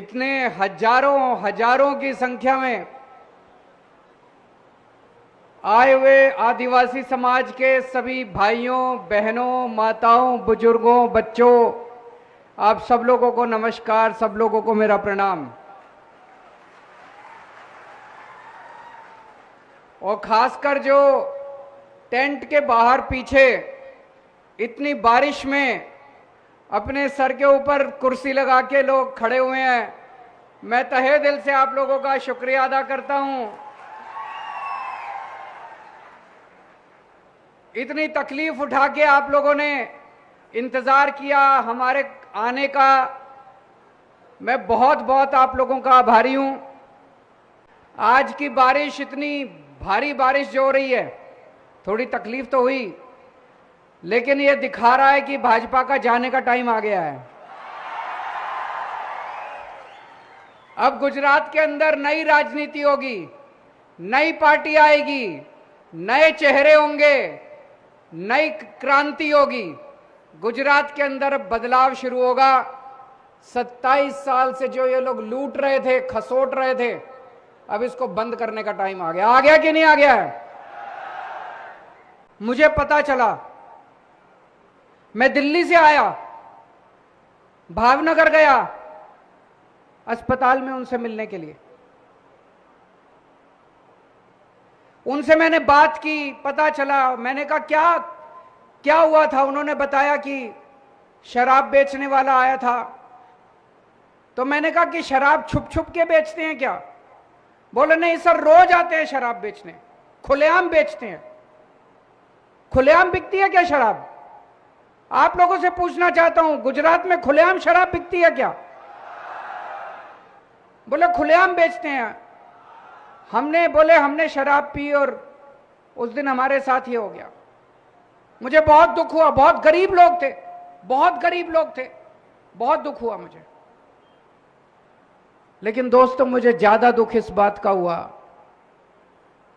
इतने हजारों हजारों की संख्या में आए हुए आदिवासी समाज के सभी भाइयों बहनों माताओं बुजुर्गों बच्चों, आप सब लोगों को नमस्कार, सब लोगों को मेरा प्रणाम। और खासकर जो टेंट के बाहर पीछे इतनी बारिश में अपने सर के ऊपर कुर्सी लगा के लोग खड़े हुए हैं, मैं तहे दिल से आप लोगों का शुक्रिया अदा करता हूं। इतनी तकलीफ उठा के आप लोगों ने इंतजार किया हमारे आने का, मैं बहुत बहुत आप लोगों का आभारी हूं। आज की बारिश, इतनी भारी बारिश जो हो रही है, थोड़ी तकलीफ तो हुई, लेकिन ये दिखा रहा है कि भाजपा का जाने का टाइम आ गया है। अब गुजरात के अंदर नई राजनीति होगी, नई पार्टी आएगी, नए चेहरे होंगे, नई क्रांति होगी। गुजरात के अंदर बदलाव शुरू होगा। 27 साल से जो ये लोग लूट रहे थे, खसोट रहे थे, अब इसको बंद करने का टाइम आ गया। आ गया कि नहीं आ गया है? मुझे पता चला, मैं दिल्ली से आया, भावनगर गया अस्पताल में उनसे मिलने के लिए। उनसे मैंने बात की, पता चला, मैंने कहा क्या क्या हुआ था। उन्होंने बताया कि शराब बेचने वाला आया था। तो मैंने कहा कि शराब छुप छुप के बेचते हैं क्या? बोले नहीं सर, रोज आते हैं शराब बेचने, खुलेआम बेचते हैं। खुलेआम बिकती है क्या शराब? आप लोगों से पूछना चाहता हूं, गुजरात में खुलेआम शराब बिकती है क्या? बोले खुलेआम बेचते हैं। हमने शराब पी और उस दिन हमारे साथ ये हो गया। मुझे बहुत दुख हुआ, बहुत गरीब लोग थे, बहुत गरीब लोग थे, बहुत दुख हुआ मुझे। लेकिन दोस्तों, मुझे ज्यादा दुख इस बात का हुआ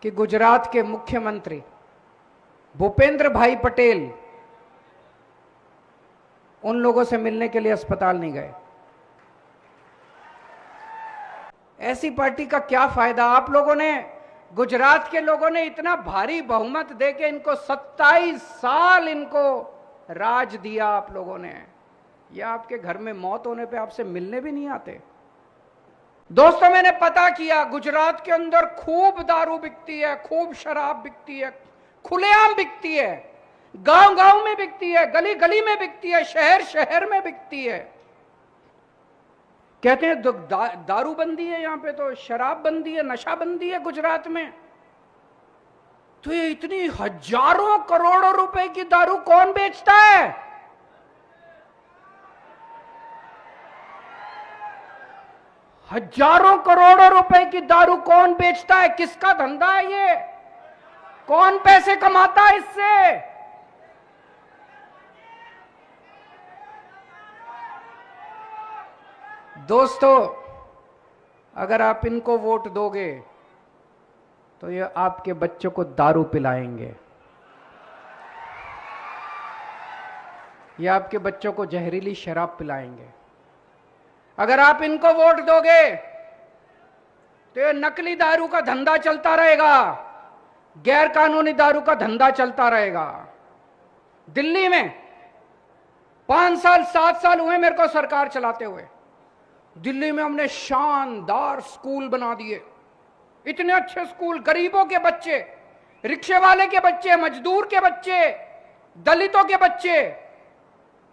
कि गुजरात के मुख्यमंत्री भूपेंद्र भाई पटेल उन लोगों से मिलने के लिए अस्पताल नहीं गए। ऐसी पार्टी का क्या फायदा? आप लोगों ने, गुजरात के लोगों ने इतना भारी बहुमत देके इनको 27 साल इनको राज दिया आप लोगों ने। या आपके घर में मौत होने पे आपसे मिलने भी नहीं आते? दोस्तों, मैंने पता किया, गुजरात के अंदर खूब दारू बिकती है, खूब शराब बिकती है, खुलेआम बिकती है, गांव गांव में बिकती है, गली गली में बिकती है, शहर शहर में बिकती है। कहते हैं दारू बंदी है, यहां पे तो शराब बंदी है, नशा बंदी है गुजरात में। तो ये इतनी हजारों करोड़ों रुपए की दारू कौन बेचता है? हजारों करोड़ों रुपए की दारू कौन बेचता है? किसका धंधा है ये? कौन पैसे कमाता है इससे? दोस्तों, अगर आप इनको वोट दोगे तो ये आपके बच्चों को दारू पिलाएंगे, ये आपके बच्चों को जहरीली शराब पिलाएंगे। अगर आप इनको वोट दोगे तो ये नकली दारू का धंधा चलता रहेगा, गैर कानूनी दारू का धंधा चलता रहेगा। दिल्ली में 5 साल 7 साल हुए मेरे को सरकार चलाते हुए। दिल्ली में हमने शानदार स्कूल बना दिए, इतने अच्छे स्कूल, गरीबों के बच्चे, रिक्शे वाले के बच्चे, मजदूर के बच्चे, दलितों के बच्चे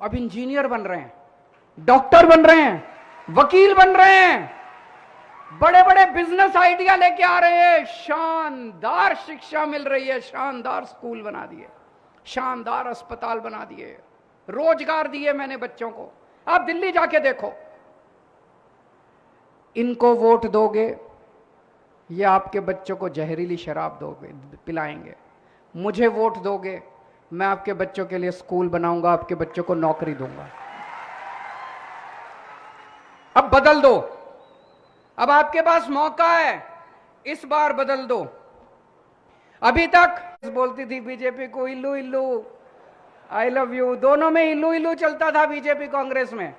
अब इंजीनियर बन रहे हैं, डॉक्टर बन रहे हैं, वकील बन रहे हैं, बड़े बड़े बिजनेस आइडिया लेके आ रहे हैं। शानदार शिक्षा मिल रही है, शानदार स्कूल बना दिए, शानदार अस्पताल बना दिए, रोजगार दिए मैंने बच्चों को। आप दिल्ली जाके देखो। इनको वोट दोगे, ये आपके बच्चों को जहरीली शराब दोगे, पिलाएंगे। मुझे वोट दोगे, मैं आपके बच्चों के लिए स्कूल बनाऊंगा, आपके बच्चों को नौकरी दूंगा। अब बदल दो, अब आपके पास मौका है, इस बार बदल दो। अभी तक बोलती थी बीजेपी को इल्लू इल्लू, आई लव यू, दोनों में इल्लू इल्लू चलता था बीजेपी कांग्रेस में।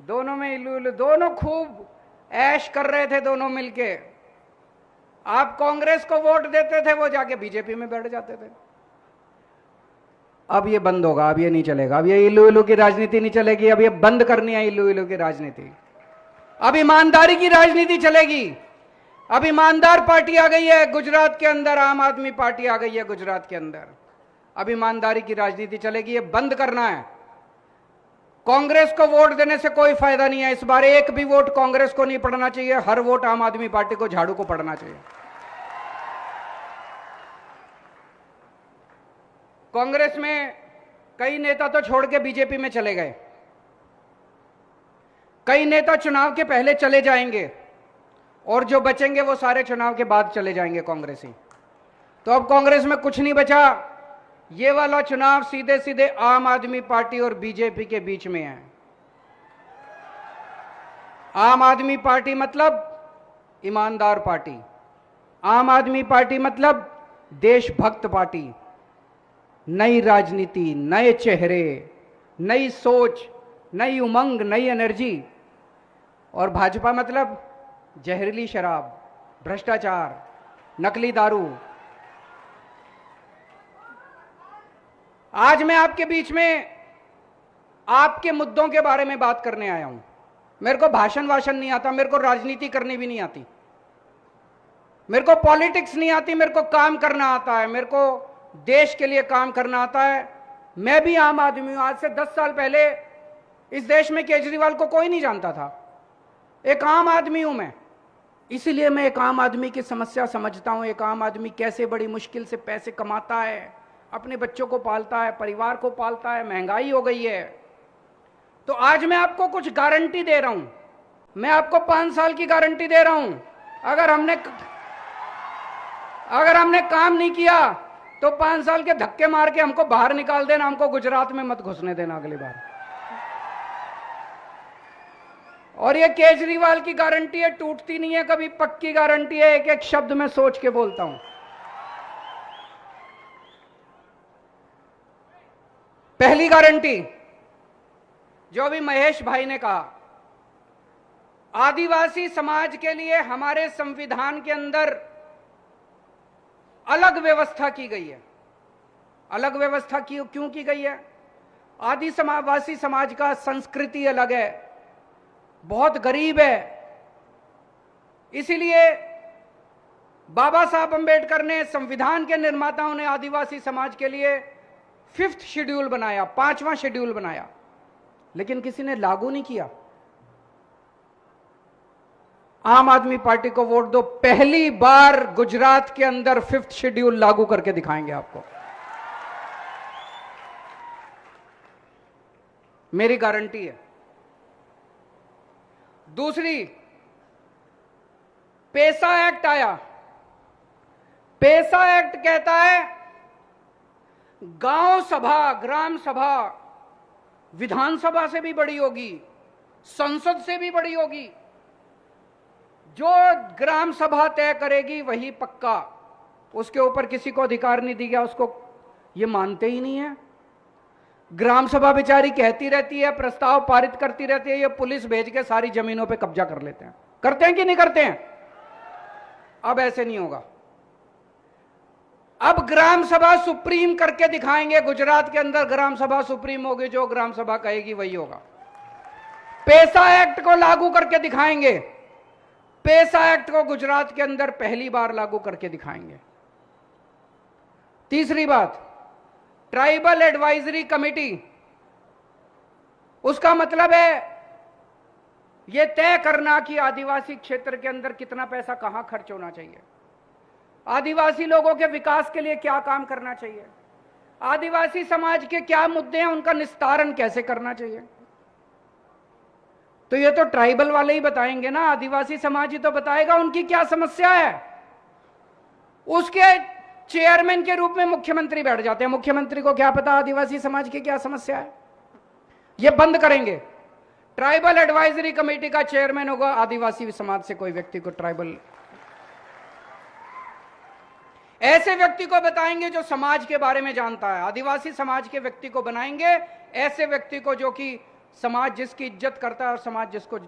दोनों में इल्लू इल्लू, दोनों खूब ऐश कर रहे थे दोनों मिलके। आप कांग्रेस को वोट देते थे, वो जाके बीजेपी में बैठ जाते थे। अब ये बंद होगा, अब ये नहीं चलेगा, अब ये इल्लू इल्लू की राजनीति नहीं चलेगी, अब ये बंद करनी है इल्लू इल्लू की राजनीति। अब ईमानदारी की राजनीति चलेगी। अब ईमानदार पार्टी आ गई है गुजरात के अंदर, आम आदमी पार्टी आ गई है गुजरात के अंदर। अब ईमानदारी की राजनीति चलेगी, ये बंद करना है। कांग्रेस को वोट देने से कोई फायदा नहीं है। इस बार एक भी वोट कांग्रेस को नहीं पड़ना चाहिए, हर वोट आम आदमी पार्टी को, झाड़ू को पड़ना चाहिए। कांग्रेस में कई नेता तो छोड़ के बीजेपी में चले गए, कई नेता चुनाव के पहले चले जाएंगे, और जो बचेंगे वो सारे चुनाव के बाद चले जाएंगे कांग्रेसी। तो अब कांग्रेस में कुछ नहीं बचा। ये वाला चुनाव सीधे सीधे आम आदमी पार्टी और बीजेपी के बीच में है। आम आदमी पार्टी मतलब ईमानदार पार्टी, आम आदमी पार्टी मतलब देशभक्त पार्टी, नई राजनीति, नए चेहरे, नई सोच, नई उमंग, नई एनर्जी। और भाजपा मतलब जहरीली शराब, भ्रष्टाचार, नकली दारू। आज मैं आपके बीच में आपके मुद्दों के बारे में बात करने आया हूं। मेरे को भाषण वाषण नहीं आता, मेरे को राजनीति करनी भी नहीं आती, मेरे को पॉलिटिक्स नहीं आती, मेरे को काम करना आता है, मेरे को देश के लिए काम करना आता है। मैं भी आम आदमी हूं। आज से 10 साल पहले इस देश में केजरीवाल को कोई नहीं जानता था। एक आम आदमी हूं मैं, इसीलिए मैं एक आम आदमी की समस्या समझता हूं। एक आम आदमी कैसे बड़ी मुश्किल से पैसे कमाता है, अपने बच्चों को पालता है, परिवार को पालता है, महंगाई हो गई है। तो आज मैं आपको कुछ गारंटी दे रहा हूं, मैं आपको 5 साल की गारंटी दे रहा हूं। अगर हमने काम नहीं किया तो 5 साल के धक्के मार के हमको बाहर निकाल देना, हमको गुजरात में मत घुसने देना अगली बार। और ये केजरीवाल की गारंटी है, टूटती नहीं है कभी, पक्की गारंटी है। एक एक शब्द में सोच के बोलता हूं। पहली गारंटी, जो भी महेश भाई ने कहा, आदिवासी समाज के लिए हमारे संविधान के अंदर अलग व्यवस्था की गई है। अलग व्यवस्था क्यों की गई है? आदिवासी समाज का संस्कृति अलग है, बहुत गरीब है। इसीलिए बाबा साहब अंबेडकर ने, संविधान के निर्माताओं ने आदिवासी समाज के लिए 5th शेड्यूल बनाया, 5वां शेड्यूल बनाया, लेकिन किसी ने लागू नहीं किया। आम आदमी पार्टी को वोट दो, पहली बार गुजरात के अंदर 5th शेड्यूल लागू करके दिखाएंगे आपको। मेरी गारंटी है। दूसरी, पेसा एक्ट आया। पेसा एक्ट कहता है गांव सभा, ग्राम सभा विधानसभा से भी बड़ी होगी, संसद से भी बड़ी होगी। जो ग्राम सभा तय करेगी वही पक्का, उसके ऊपर किसी को अधिकार नहीं दिया। उसको ये मानते ही नहीं है। ग्राम सभा बेचारी कहती रहती है, प्रस्ताव पारित करती रहती है, ये पुलिस भेज के सारी जमीनों पे कब्जा कर लेते हैं। करते हैं कि नहीं करते हैं? अब ऐसे नहीं होगा। अब ग्राम सभा सुप्रीम करके दिखाएंगे। गुजरात के अंदर ग्राम सभा सुप्रीम होगी, जो ग्राम सभा कहेगी वही होगा। पेसा एक्ट को लागू करके दिखाएंगे। पेसा एक्ट को गुजरात के अंदर पहली बार लागू करके दिखाएंगे। तीसरी बात, ट्राइबल एडवाइजरी कमेटी। उसका मतलब है यह तय करना कि आदिवासी क्षेत्र के अंदर कितना पैसा कहां खर्च होना चाहिए, आदिवासी लोगों के विकास के लिए क्या काम करना चाहिए, आदिवासी समाज के क्या मुद्दे हैं, उनका निस्तारण कैसे करना चाहिए। तो ये तो ट्राइबल वाले ही बताएंगे ना, आदिवासी समाज ही तो बताएगा उनकी क्या समस्या है। उसके चेयरमैन के रूप में मुख्यमंत्री बैठ जाते हैं। मुख्यमंत्री को क्या पता आदिवासी समाज की क्या समस्या है। ये बंद करेंगे। ट्राइबल एडवाइजरी कमेटी का चेयरमैन होगा आदिवासी समाज से कोई व्यक्ति को, ट्राइबल ऐसे व्यक्ति को बताएंगे जो समाज के बारे में जानता है। आदिवासी समाज के व्यक्ति को बनाएंगे, ऐसे व्यक्ति को जो कि समाज जिसकी इज्जत करता है और समाज जिसको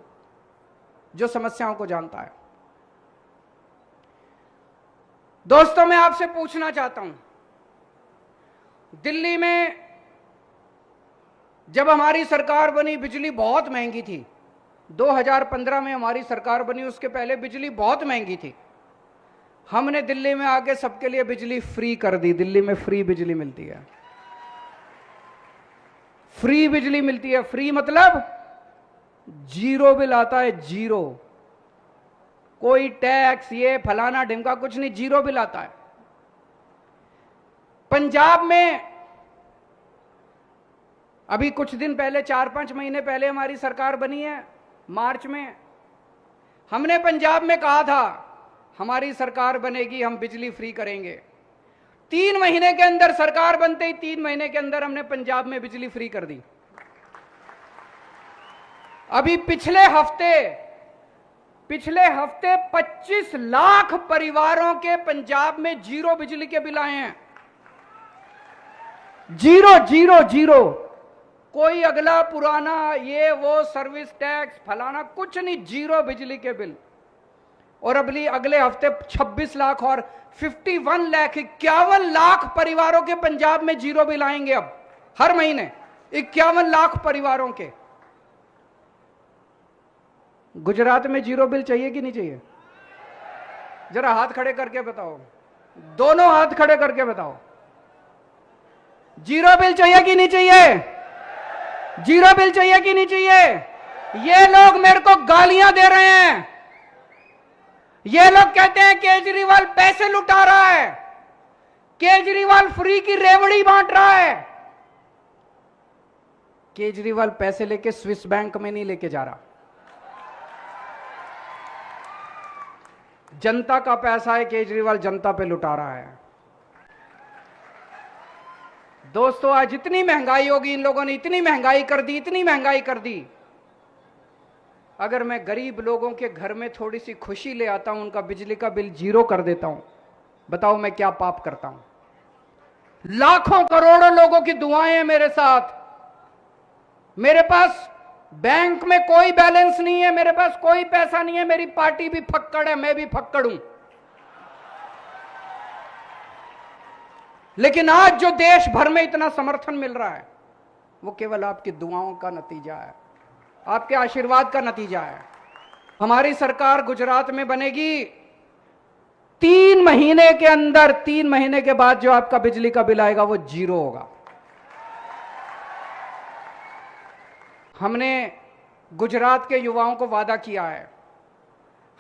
जो समस्याओं को जानता है। दोस्तों, मैं आपसे पूछना चाहता हूं, दिल्ली में जब हमारी सरकार बनी बिजली बहुत महंगी थी। 2015 में हमारी सरकार बनी, उसके पहले बिजली बहुत महंगी थी। हमने दिल्ली में आके सबके लिए बिजली फ्री कर दी। दिल्ली में फ्री बिजली मिलती है, फ्री बिजली मिलती है। फ्री मतलब जीरो बिल आता है, जीरो, कोई टैक्स ये फलाना ढिमका कुछ नहीं, जीरो बिल आता है। पंजाब में अभी कुछ दिन पहले, 4-5 महीने पहले हमारी सरकार बनी है, मार्च में। हमने पंजाब में कहा था हमारी सरकार बनेगी, हम बिजली फ्री करेंगे। 3 महीने के अंदर सरकार बनते ही 3 महीने के अंदर हमने पंजाब में बिजली फ्री कर दी। अभी पिछले हफ्ते 25 लाख परिवारों के पंजाब में जीरो बिजली के बिल आए हैं। जीरो जीरो जीरो, कोई अगला पुराना ये वो सर्विस टैक्स फलाना कुछ नहीं, जीरो बिजली के बिल। और अगले हफ्ते 26 लाख और 51 लाख 51 लाख परिवारों के पंजाब में जीरो बिल आएंगे। अब हर महीने 51 लाख परिवारों के। गुजरात में जीरो बिल चाहिए कि नहीं चाहिए? जरा हाथ खड़े करके बताओ, दोनों हाथ खड़े करके बताओ, जीरो बिल चाहिए कि नहीं चाहिए? जीरो बिल चाहिए कि नहीं चाहिए? ये लोग मेरे को गालियां दे रहे हैं। ये लोग कहते हैं केजरीवाल पैसे लुटा रहा है, केजरीवाल फ्री की रेवड़ी बांट रहा है। केजरीवाल पैसे लेके स्विस बैंक में नहीं लेके जा रहा, जनता का पैसा है, केजरीवाल जनता पे लुटा रहा है। दोस्तों, आज इतनी महंगाई होगी, इन लोगों ने इतनी महंगाई कर दी, इतनी महंगाई कर दी। अगर मैं गरीब लोगों के घर में थोड़ी सी खुशी ले आता हूं, उनका बिजली का बिल जीरो कर देता हूं, बताओ मैं क्या पाप करता हूं? लाखों करोड़ों लोगों की दुआएं हैं मेरे साथ। मेरे पास बैंक में कोई बैलेंस नहीं है, मेरे पास कोई पैसा नहीं है, मेरी पार्टी भी फक्कड़ है, मैं भी फक्कड़ हूं। लेकिन आज जो देश भर में इतना समर्थन मिल रहा है, वो केवल आपकी दुआओं का नतीजा है, आपके आशीर्वाद का नतीजा है। हमारी सरकार गुजरात में बनेगी, 3 महीने के अंदर, 3 महीने के बाद जो आपका बिजली का बिल आएगा वो जीरो होगा। हमने गुजरात के युवाओं को वादा किया है,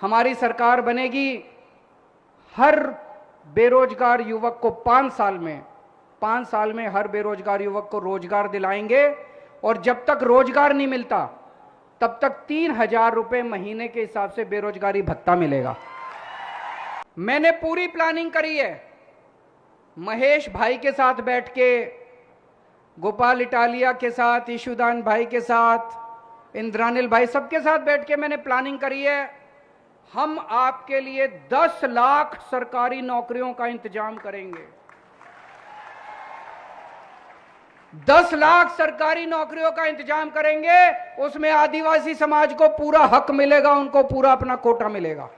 हमारी सरकार बनेगी, हर बेरोजगार युवक को 5 साल में हर बेरोजगार युवक को रोजगार दिलाएंगे। और जब तक रोजगार नहीं मिलता तब तक 3,000 रुपए महीने के हिसाब से बेरोजगारी भत्ता मिलेगा। मैंने पूरी प्लानिंग करी है, महेश भाई के साथ बैठ के, गोपाल इटालिया के साथ, ईशुदान भाई के साथ, इंद्रानिल भाई, सबके साथ बैठ के मैंने प्लानिंग करी है। हम आपके लिए 10 लाख सरकारी नौकरियों का इंतजाम करेंगे। 10 लाख सरकारी नौकरियों का इंतजाम करेंगे, उसमें आदिवासी समाज को पूरा हक मिलेगा, उनको पूरा अपना कोटा मिलेगा।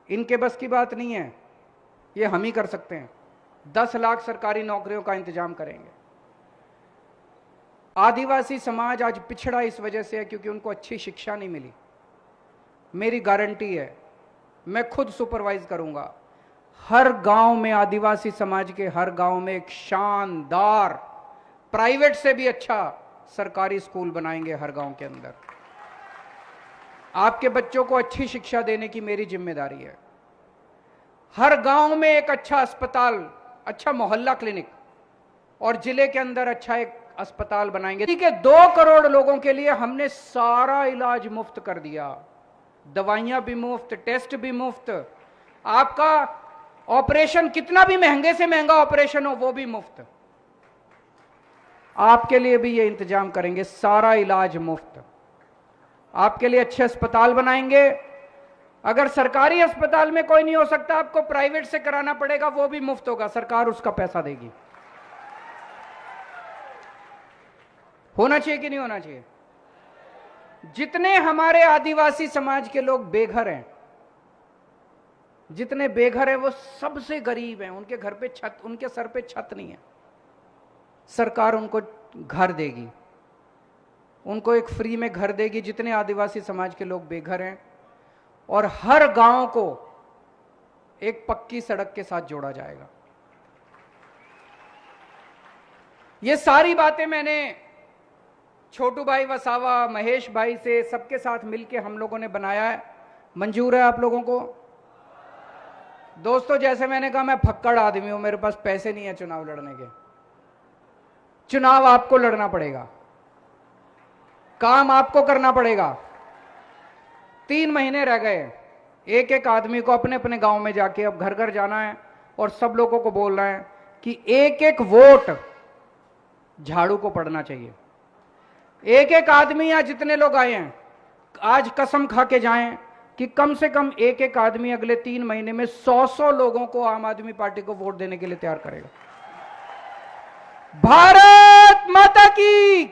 इनके बस की बात नहीं है, ये हम ही कर सकते हैं। 10 लाख सरकारी नौकरियों का इंतजाम करेंगे। आदिवासी समाज आज पिछड़ा इस वजह से है क्योंकि उनको अच्छी शिक्षा नहीं मिली। मेरी गारंटी है, मैं खुद सुपरवाइज करूंगा, हर गांव में, आदिवासी समाज के हर गांव में एक शानदार, प्राइवेट से भी अच्छा सरकारी स्कूल बनाएंगे हर गांव के अंदर। आपके बच्चों को अच्छी शिक्षा देने की मेरी जिम्मेदारी है। हर गांव में एक अच्छा अस्पताल, अच्छा मोहल्ला क्लिनिक, और जिले के अंदर अच्छा एक अस्पताल बनाएंगे। ठीक है, 2 करोड़ लोगों के लिए हमने सारा इलाज मुफ्त कर दिया, दवाइयां भी मुफ्त, टेस्ट भी मुफ्त, आपका ऑपरेशन कितना भी महंगे से महंगा ऑपरेशन हो वो भी मुफ्त। आपके लिए भी ये इंतजाम करेंगे, सारा इलाज मुफ्त। आपके लिए अच्छे अस्पताल बनाएंगे। अगर सरकारी अस्पताल में कोई नहीं हो सकता, आपको प्राइवेट से कराना पड़ेगा, वो भी मुफ्त होगा, सरकार उसका पैसा देगी। होना चाहिए कि नहीं होना चाहिए? जितने हमारे आदिवासी समाज के लोग बेघर हैं, जितने बेघर हैं वो सबसे गरीब हैं, उनके घर पे छत, उनके सर पे छत नहीं है। सरकार उनको घर देगी, उनको एक फ्री में घर देगी, जितने आदिवासी समाज के लोग बेघर हैं, और हर गांव को एक पक्की सड़क के साथ जोड़ा जाएगा। ये सारी बातें मैंने छोटू भाई वसावा, महेश भाई से, सबके साथ मिलके हम लोगों ने बनाया है। मंजूर है आप लोगों को? दोस्तों, जैसे मैंने कहा, मैं फक्कड़ आदमी हूं, मेरे पास पैसे नहीं है चुनाव लड़ने के। चुनाव आपको लड़ना पड़ेगा, काम आपको करना पड़ेगा। 3 महीने रह गए, एक एक आदमी को अपने अपने गांव में जाके अब घर घर जाना है और सब लोगों को बोलना है कि एक एक वोट झाड़ू को पड़ना चाहिए। एक एक आदमी, या जितने लोग आए हैं, आज कसम खा के जाएं कि कम से कम एक एक आदमी अगले 3 महीने में 100 लोगों को आम आदमी पार्टी को वोट देने के लिए तैयार करेगा। भारत माता की